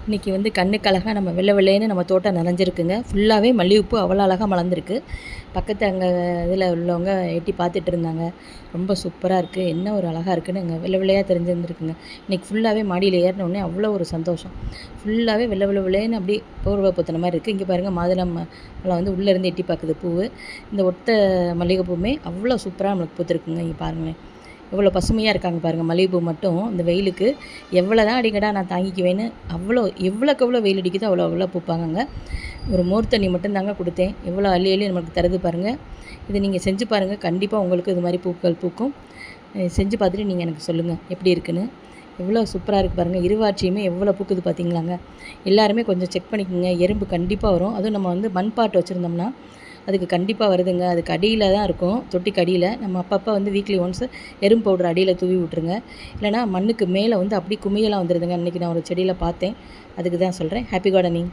இன்றைக்கி வந்து கண்ணுக்கு அழகாக நம்ம வெள்ளை வெள்ளைன்னு நம்ம தோட்டம் நிறைஞ்சிருக்குங்க. ஃபுல்லாகவே மல்லிகைப்பூ அவ்வளோ அழகாக மலர்ந்துருக்கு. பக்கத்து அங்கே இதில் உள்ளவங்க எட்டி பார்த்துட்டு இருந்தாங்க. ரொம்ப சூப்பராக இருக்குது, என்ன ஒரு அழகாக இருக்குன்னு அங்கே வெள்ளை வெள்ளையாக தெரிஞ்சிருந்துருக்குங்க. இன்றைக்கி ஃபுல்லாகவே மாடியில் ஏறினோடனே அவ்வளோ ஒரு சந்தோஷம். ஃபுல்லாகவே வெள்ளை வெள்ளை வெள்ளைன்னு அப்படி போர்வை பொத்துன மாதிரி இருக்குது. இங்கே பாருங்கள், மாதுளம் பழம் வந்து உள்ளேருந்து எட்டி பார்க்குது பூவு. இந்த ஒத்த மல்லிகைப்பூவுமே அவ்வளோ சூப்பராக நம்மளுக்கு பூத்துருக்குங்க. இங்கே பாருங்களேன், எவ்வளோ பசுமையாக இருக்காங்க பாருங்கள். மல்லிகைப்பூ மட்டும் இந்த வெயிலுக்கு எவ்வளோ தான் அடிக்கடா நான் தாங்கிக்குவேன்னு எவ்வளோக்கு எவ்வளோ வெயில் அடிக்குதோ அவ்வளோ பூப்பாங்கங்க. ஒரு மோர் தண்ணி மட்டும்தாங்க கொடுத்தேன், எவ்வளோ அள்ளி அள்ளி நமக்கு தருது பாருங்கள். இதை நீங்கள் செஞ்சு பாருங்கள், கண்டிப்பாக உங்களுக்கு இது மாதிரி பூக்கள் பூக்கும். செஞ்சு பார்த்துட்டு நீங்கள் எனக்கு சொல்லுங்கள் எப்படி இருக்குன்னு. எவ்வளோ சூப்பராக இருக்குது பாருங்கள். இருவாட்சியுமே எவ்வளோ பூக்குது பார்த்தீங்களாங்க. எல்லாருமே கொஞ்சம் செக் பண்ணிக்கோங்க. எறும்பு கண்டிப்பாக வரும். அதுவும் நம்ம வந்து மண்பாட்டு வச்சுருந்தோம்னா அதுக்கு கண்டிப்பாக வருதுங்க. அதுக்கு அடியில் தான் இருக்கும், தொட்டிக்கு அடியில். நம்ம அப்பப்போ வந்து வீக்லி ஒன்ஸ் எறும்பு பவுடர் அடியில் தூவி விட்ருங்க. இல்லைனா மண்ணுக்கு மேலே வந்து அப்படி குமியெல்லாம் வந்துடுதுங்க. அன்றைக்கி நான் ஒரு செடியில் பார்த்தேன், அதுக்கு தான் சொல்கிறேன். Happy gardening.